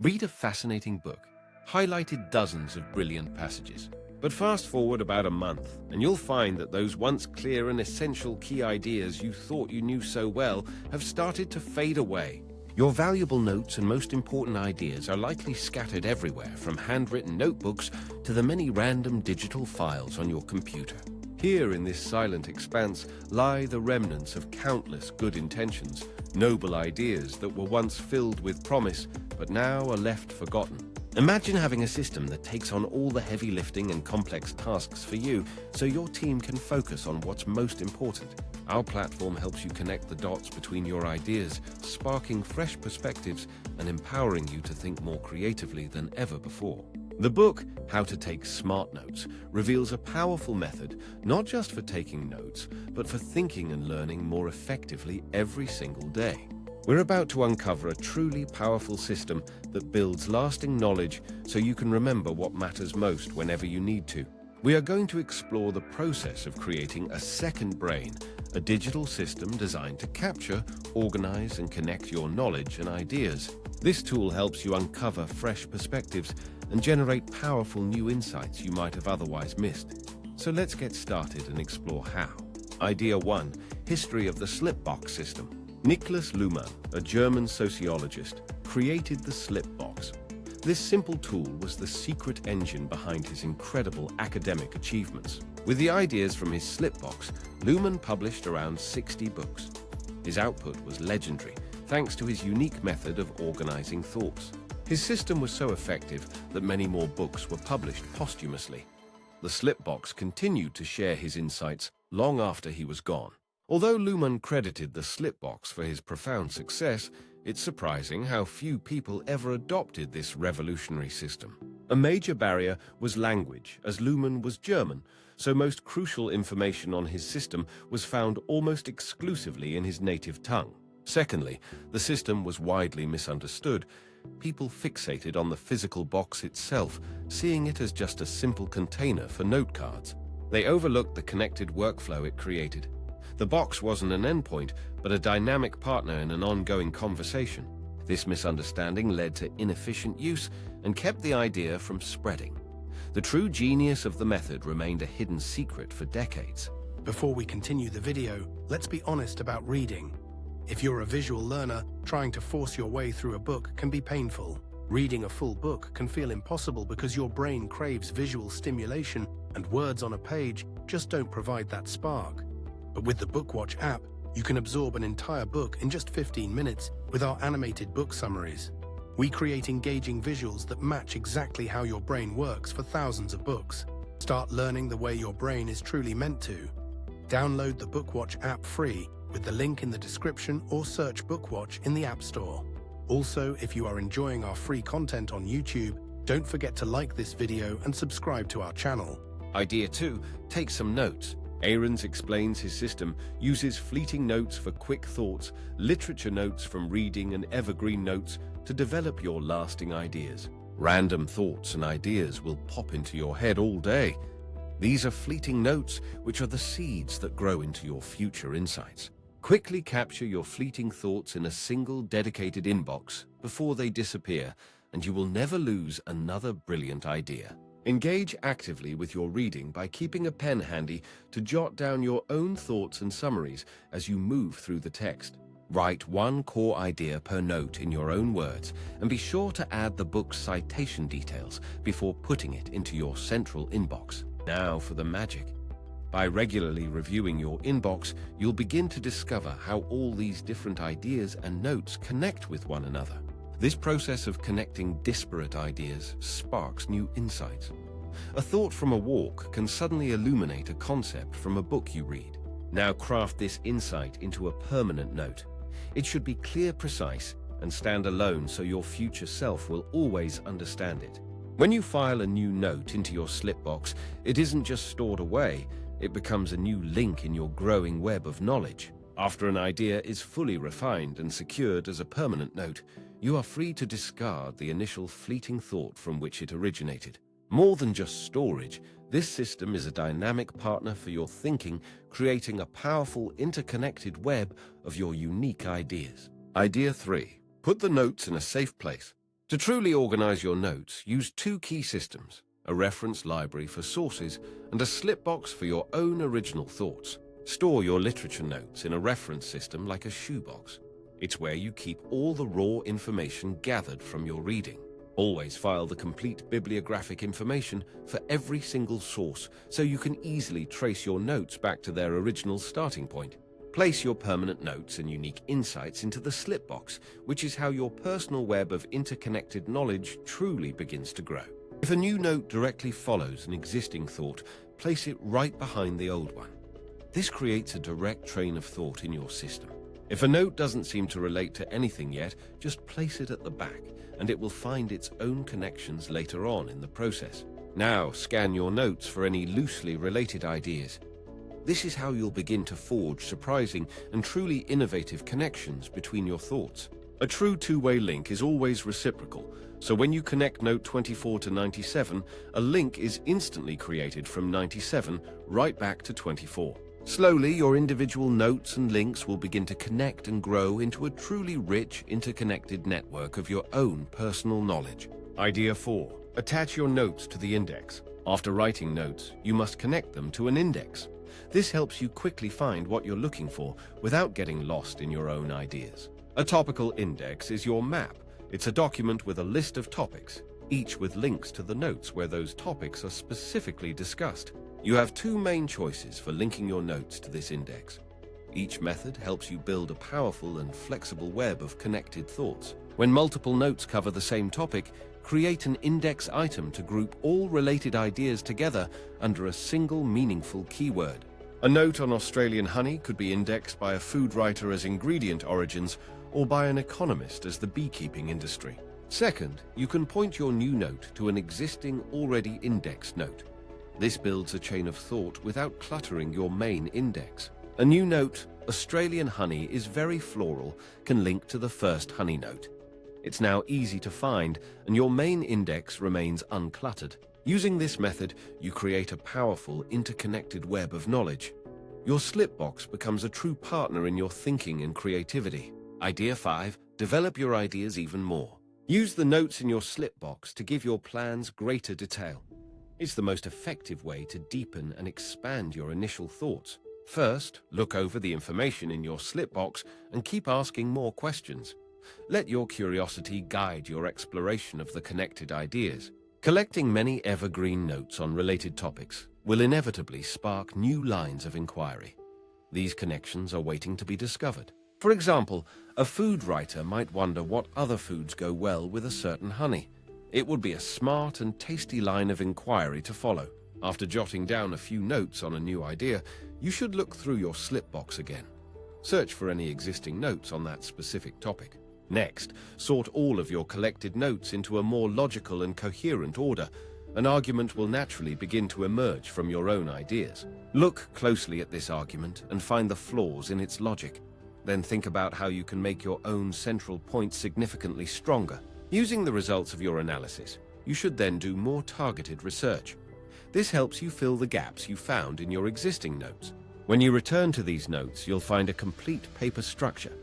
Read a fascinating book, highlighted dozens of brilliant passages. But fast forward about a month, and you'll find that those once clear and essential key ideas you thought you knew so well have started to fade away. Your valuable notes and most important ideas are likely scattered everywhere, from handwritten notebooks to the many random digital files on your computer. Here in this silent expanse lie the remnants of countless good intentions, noble ideas that were once filled with promise, but now are left forgotten. Imagine having a system that takes on all the heavy lifting and complex tasks for you, so your team can focus on what's most important. Our platform helps you connect the dots between your ideas, sparking fresh perspectives and empowering you to think more creatively than ever before. The book, How to Take Smart Notes, reveals a powerful method, not just for taking notes, but for thinking and learning more effectively every single day. We're about to uncover a truly powerful system that builds lasting knowledge so you can remember what matters most whenever you need to. We are going to explore the process of creating a second brain, a digital system designed to capture, organize, and connect your knowledge and ideas. This tool helps you uncover fresh perspectives and generate powerful new insights you might have otherwise missed. So let's get started and explore how. Idea 1. History of the Slipbox System. Niklas Luhmann, a German sociologist, created the Slipbox. This simple tool was the secret engine behind his incredible academic achievements. With the ideas from his Slipbox, Luhmann published around 60 books. His output was legendary, thanks to his unique method of organizing thoughts. His system was so effective that many more books were published posthumously. The Slipbox continued to share his insights long after he was gone. Although Luhmann credited the Slipbox for his profound success, it's surprising how few people ever adopted this revolutionary system. A major barrier was language, as Luhmann was German, so most crucial information on his system was found almost exclusively in his native tongue. Secondly, the system was widely misunderstood. People fixated on the physical box itself, seeing it as just a simple container for note cards. They overlooked the connected workflow it created. The box wasn't an endpoint, but a dynamic partner in an ongoing conversation. This misunderstanding led to inefficient use and kept the idea from spreading. The true genius of the method remained a hidden secret for decades. Before we continue the video, let's be honest about reading. If you're a visual learner, trying to force your way through a book can be painful. Reading a full book can feel impossible because your brain craves visual stimulation, and words on a page just don't provide that spark. But with the BookWatch app, you can absorb an entire book in just 15 minutes with our animated book summaries. We create engaging visuals that match exactly how your brain works for thousands of books. Start learning the way your brain is truly meant to. Download the BookWatch app free with the link in the description, or search BookWatch in the App Store. Also, if you are enjoying our free content on YouTube, don't forget to like this video and subscribe to our channel. Idea 2. Take some notes. Ahrens explains his system uses fleeting notes for quick thoughts, literature notes from reading, and evergreen notes to develop your lasting ideas. Random thoughts and ideas will pop into your head all day. These are fleeting notes, which are the seeds that grow into your future insights. Quickly capture your fleeting thoughts in a single dedicated inbox before they disappear, and you will never lose another brilliant idea. Engage actively with your reading by keeping a pen handy to jot down your own thoughts and summaries as you move through the text. Write one core idea per note in your own words, and be sure to add the book's citation details before putting it into your central inbox. Now for the magic. By regularly reviewing your inbox, you'll begin to discover how all these different ideas and notes connect with one another. This process of connecting disparate ideas sparks new insights. A thought from a walk can suddenly illuminate a concept from a book you read. Now craft this insight into a permanent note. It should be clear, precise, and stand alone so your future self will always understand it. When you file a new note into your Slipbox, it isn't just stored away, it becomes a new link in your growing web of knowledge. After an idea is fully refined and secured as a permanent note, you are free to discard the initial fleeting thought from which it originated. More than just storage, this system is a dynamic partner for your thinking, creating a powerful, interconnected web of your unique ideas. Idea 3. Put the notes in a safe place. To truly organize your notes, use two key systems: a reference library for sources and a slipbox for your own original thoughts. Store your literature notes in a reference system like a shoebox. It's where you keep all the raw information gathered from your reading. Always file the complete bibliographic information for every single source so you can easily trace your notes back to their original starting point. Place your permanent notes and unique insights into the slipbox, which is how your personal web of interconnected knowledge truly begins to grow. If a new note directly follows an existing thought, place it right behind the old one. This creates a direct train of thought in your system. If a note doesn't seem to relate to anything yet, just place it at the back, and it will find its own connections later on in the process. Now, scan your notes for any loosely related ideas. This is how you'll begin to forge surprising and truly innovative connections between your thoughts. A true two-way link is always reciprocal, so when you connect note 24 to 97, a link is instantly created from 97 right back to 24. Slowly, your individual notes and links will begin to connect and grow into a truly rich, interconnected network of your own personal knowledge. Idea 4. Attach your notes to the index. After writing notes, you must connect them to an index. This helps you quickly find what you're looking for without getting lost in your own ideas. A topical index is your map. It's a document with a list of topics, each with links to the notes where those topics are specifically discussed. You have two main choices for linking your notes to this index. Each method helps you build a powerful and flexible web of connected thoughts. When multiple notes cover the same topic, create an index item to group all related ideas together under a single meaningful keyword. A note on Australian honey could be indexed by a food writer as ingredient origins or by an economist as the beekeeping industry. Second, you can point your new note to an existing, already indexed note. This builds a chain of thought without cluttering your main index. A new note, Australian honey is very floral, can link to the first honey note. It's now easy to find, and your main index remains uncluttered. Using this method, you create a powerful, interconnected web of knowledge. Your slipbox becomes a true partner in your thinking and creativity. Idea 5. Develop your ideas even more. Use the notes in your slipbox to give your plans greater detail. It's the most effective way to deepen and expand your initial thoughts. First, look over the information in your slipbox and keep asking more questions. Let your curiosity guide your exploration of the connected ideas. Collecting many evergreen notes on related topics will inevitably spark new lines of inquiry. These connections are waiting to be discovered. For example, a food writer might wonder what other foods go well with a certain honey. It would be a smart and tasty line of inquiry to follow. After jotting down a few notes on a new idea, you should look through your slipbox again. Search for any existing notes on that specific topic. Next, sort all of your collected notes into a more logical and coherent order. An argument will naturally begin to emerge from your own ideas. Look closely at this argument and find the flaws in its logic. Then think about how you can make your own central point significantly stronger. Using the results of your analysis, you should then do more targeted research. This helps you fill the gaps you found in your existing notes. When you return to these notes, you'll find a complete paper structure.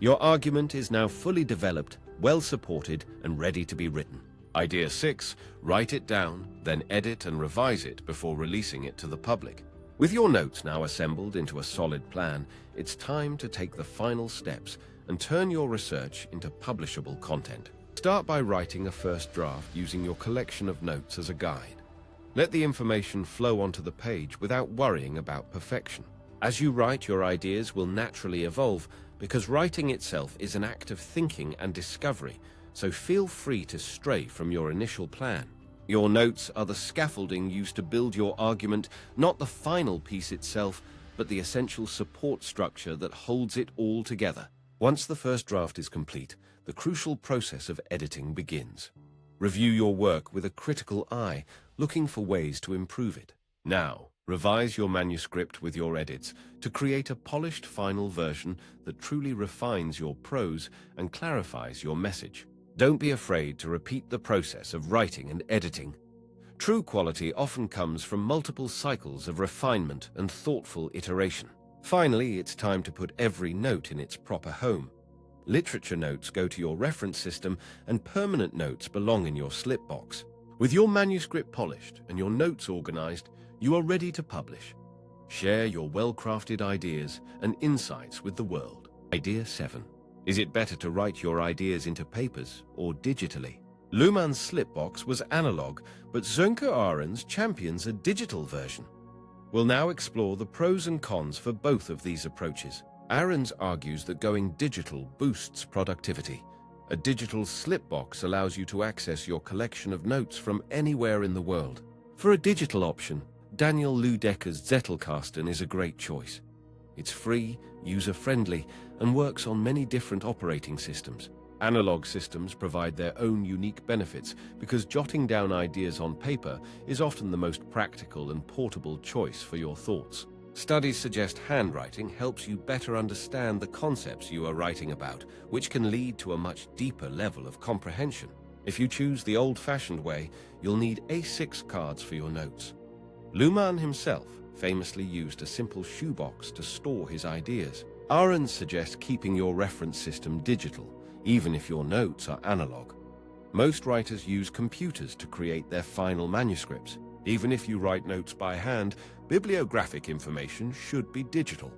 Your argument is now fully developed, well supported, and ready to be written. Idea 6. Write it down, then edit and revise it before releasing it to the public. With your notes now assembled into a solid plan, it's time to take the final steps and turn your research into publishable content. Start by writing a first draft using your collection of notes as a guide. Let the information flow onto the page without worrying about perfection. As you write, your ideas will naturally evolve because writing itself is an act of thinking and discovery, so feel free to stray from your initial plan. Your notes are the scaffolding used to build your argument, not the final piece itself, but the essential support structure that holds it all together. Once the first draft is complete, the crucial process of editing begins. Review your work with a critical eye, looking for ways to improve it. Now, revise your manuscript with your edits to create a polished final version that truly refines your prose and clarifies your message. Don't be afraid to repeat the process of writing and editing. True quality often comes from multiple cycles of refinement and thoughtful iteration. Finally, it's time to put every note in its proper home. Literature notes go to your reference system, and permanent notes belong in your slip box. With your manuscript polished and your notes organized, you are ready to publish. Share your well-crafted ideas and insights with the world. Idea 7. Is it better to write your ideas into papers or digitally? Luhmann's slipbox was analog, but Sönke Ahrens champions a digital version. We'll now explore the pros and cons for both of these approaches. Ahrens argues that going digital boosts productivity. A digital slipbox allows you to access your collection of notes from anywhere in the world. For a digital option, Daniel Ludecker's Zettelkasten is a great choice. It's free, user-friendly, and works on many different operating systems. Analog systems provide their own unique benefits because jotting down ideas on paper is often the most practical and portable choice for your thoughts. Studies suggest handwriting helps you better understand the concepts you are writing about, which can lead to a much deeper level of comprehension. If you choose the old-fashioned way, you'll need A6 cards for your notes. Luhmann himself famously used a simple shoebox to store his ideas. Ahrens suggests keeping your reference system digital, even if your notes are analog. Most writers use computers to create their final manuscripts. Even if you write notes by hand, bibliographic information should be digital.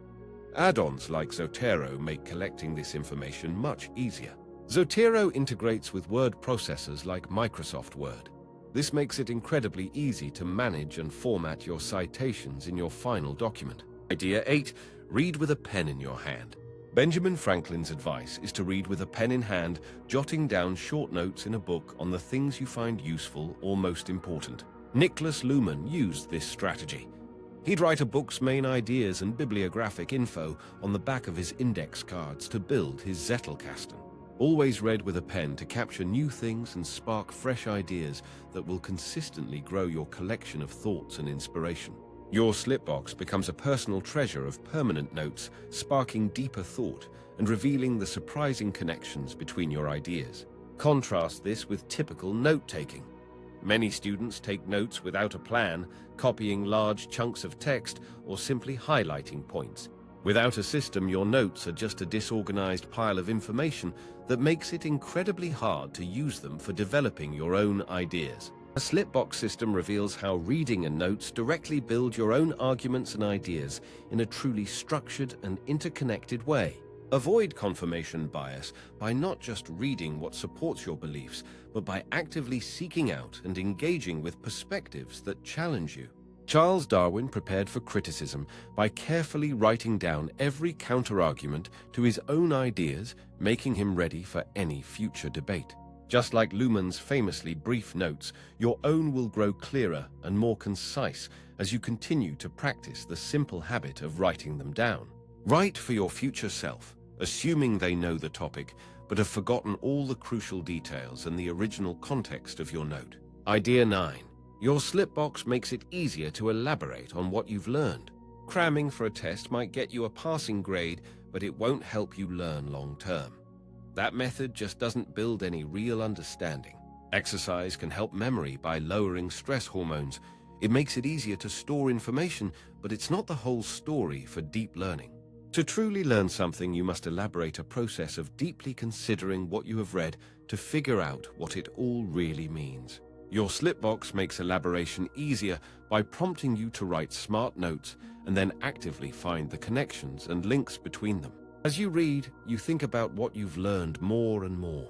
Add-ons like Zotero make collecting this information much easier. Zotero integrates with word processors like Microsoft Word. This makes it incredibly easy to manage and format your citations in your final document. Idea 8. Read with a pen in your hand. Benjamin Franklin's advice is to read with a pen in hand, jotting down short notes in a book on the things you find useful or most important. Niklas Luhmann used this strategy. He'd write a book's main ideas and bibliographic info on the back of his index cards to build his Zettelkasten. Always read with a pen to capture new things and spark fresh ideas that will consistently grow your collection of thoughts and inspiration. Your slipbox becomes a personal treasure of permanent notes, sparking deeper thought and revealing the surprising connections between your ideas. Contrast this with typical note-taking. Many students take notes without a plan, copying large chunks of text or simply highlighting points. Without a system, your notes are just a disorganized pile of information that makes it incredibly hard to use them for developing your own ideas. A slipbox system reveals how reading and notes directly build your own arguments and ideas in a truly structured and interconnected way. Avoid confirmation bias by not just reading what supports your beliefs, but by actively seeking out and engaging with perspectives that challenge you. Charles Darwin prepared for criticism by carefully writing down every counterargument to his own ideas, making him ready for any future debate. Just like Luhmann's famously brief notes, your own will grow clearer and more concise as you continue to practice the simple habit of writing them down. Write for your future self, assuming they know the topic, but have forgotten all the crucial details and the original context of your note. Idea 9. Your slipbox makes it easier to elaborate on what you've learned. Cramming for a test might get you a passing grade, but it won't help you learn long-term. That method just doesn't build any real understanding. Exercise can help memory by lowering stress hormones. It makes it easier to store information, but it's not the whole story for deep learning. To truly learn something, you must elaborate a process of deeply considering what you have read to figure out what it all really means. Your slipbox makes elaboration easier by prompting you to write smart notes and then actively find the connections and links between them. As you read, you think about what you've learned more and more.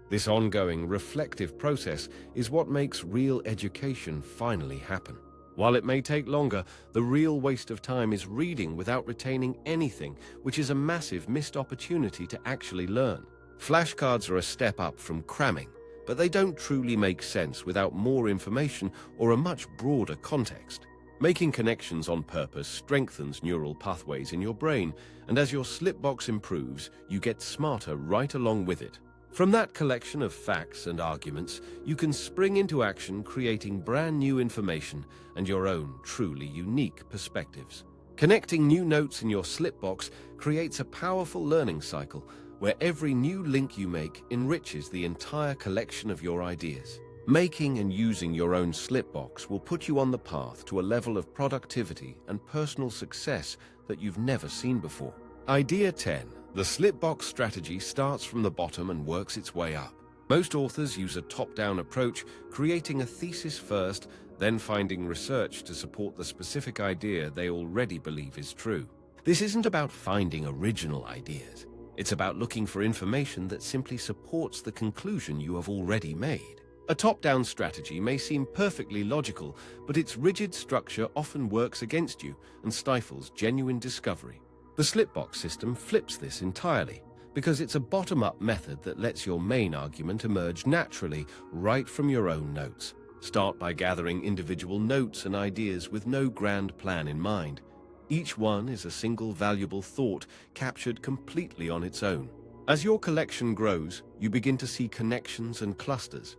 This ongoing, reflective process is what makes real education finally happen. While it may take longer, the real waste of time is reading without retaining anything, which is a massive missed opportunity to actually learn. Flashcards are a step up from cramming, but they don't truly make sense without more information or a much broader context. Making connections on purpose strengthens neural pathways in your brain, and as your slipbox improves, you get smarter right along with it. From that collection of facts and arguments, you can spring into action, creating brand new information and your own truly unique perspectives. Connecting new notes in your slipbox creates a powerful learning cycle where every new link you make enriches the entire collection of your ideas. Making and using your own slipbox will put you on the path to a level of productivity and personal success that you've never seen before. Idea 10. The slipbox strategy starts from the bottom and works its way up. Most authors use a top-down approach, creating a thesis first, then finding research to support the specific idea they already believe is true. This isn't about finding original ideas. It's about looking for information that simply supports the conclusion you have already made. A top-down strategy may seem perfectly logical, but its rigid structure often works against you and stifles genuine discovery. The slipbox system flips this entirely, because it's a bottom-up method that lets your main argument emerge naturally right from your own notes. Start by gathering individual notes and ideas with no grand plan in mind. Each one is a single valuable thought captured completely on its own. As your collection grows, you begin to see connections and clusters.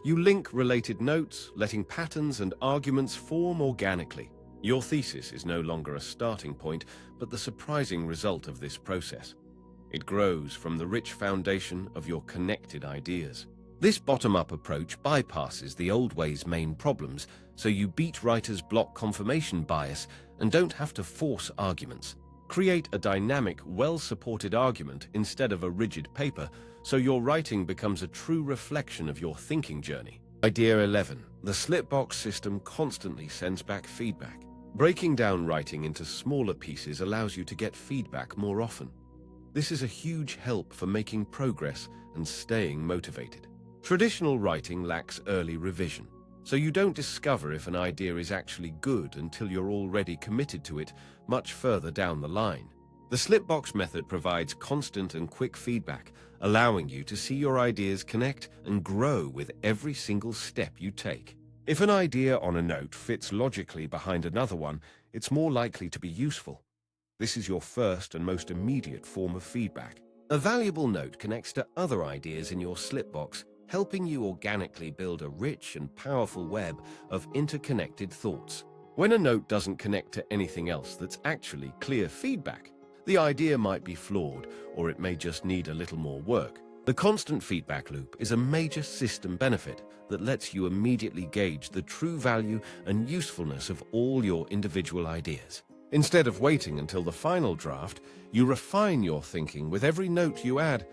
You link related notes, letting patterns and arguments form organically. Your thesis is no longer a starting point, but the surprising result of this process. It grows from the rich foundation of your connected ideas. This bottom-up approach bypasses the old way's main problems, so you beat writers' block confirmation bias and don't have to force arguments. Create a dynamic, well-supported argument instead of a rigid paper, so your writing becomes a true reflection of your thinking journey. Idea 11. The slipbox system constantly sends back feedback. Breaking down writing into smaller pieces allows you to get feedback more often. This is a huge help for making progress and staying motivated. Traditional writing lacks early revision, so you don't discover if an idea is actually good until you're already committed to it much further down the line. The slipbox method provides constant and quick feedback, allowing you to see your ideas connect and grow with every single step you take. If an idea on a note fits logically behind another one, it's more likely to be useful. This is your first and most immediate form of feedback. A valuable note connects to other ideas in your slipbox, helping you organically build a rich and powerful web of interconnected thoughts. When a note doesn't connect to anything else that's actually clear feedback, the idea might be flawed, or it may just need a little more work. The constant feedback loop is a major system benefit that lets you immediately gauge the true value and usefulness of all your individual ideas. Instead of waiting until the final draft, you refine your thinking with every note you add.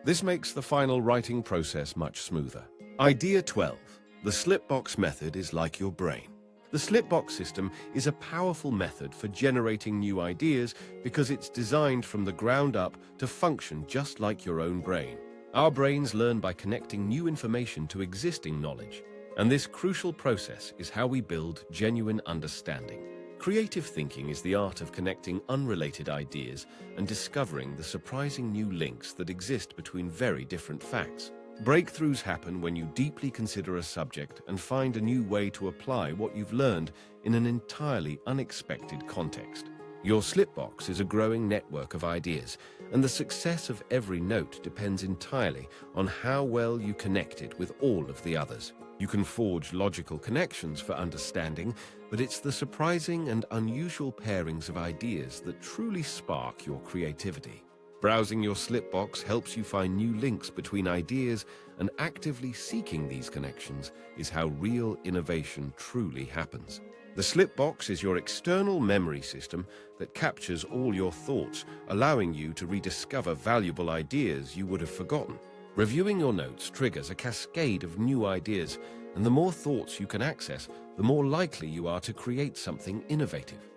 This makes the final writing process much smoother. Idea 12. The slipbox method is like your brain. The slipbox system is a powerful method for generating new ideas because it's designed from the ground up to function just like your own brain. Our brains learn by connecting new information to existing knowledge, and this crucial process is how we build genuine understanding. Creative thinking is the art of connecting unrelated ideas and discovering the surprising new links that exist between very different facts. Breakthroughs happen when you deeply consider a subject and find a new way to apply what you've learned in an entirely unexpected context. Your slipbox is a growing network of ideas, and the success of every note depends entirely on how well you connect it with all of the others. You can forge logical connections for understanding, but it's the surprising and unusual pairings of ideas that truly spark your creativity. Browsing your slipbox helps you find new links between ideas, and actively seeking these connections is how real innovation truly happens. The slipbox is your external memory system that captures all your thoughts, allowing you to rediscover valuable ideas you would have forgotten. Reviewing your notes triggers a cascade of new ideas, and the more thoughts you can access, the more likely you are to create something innovative.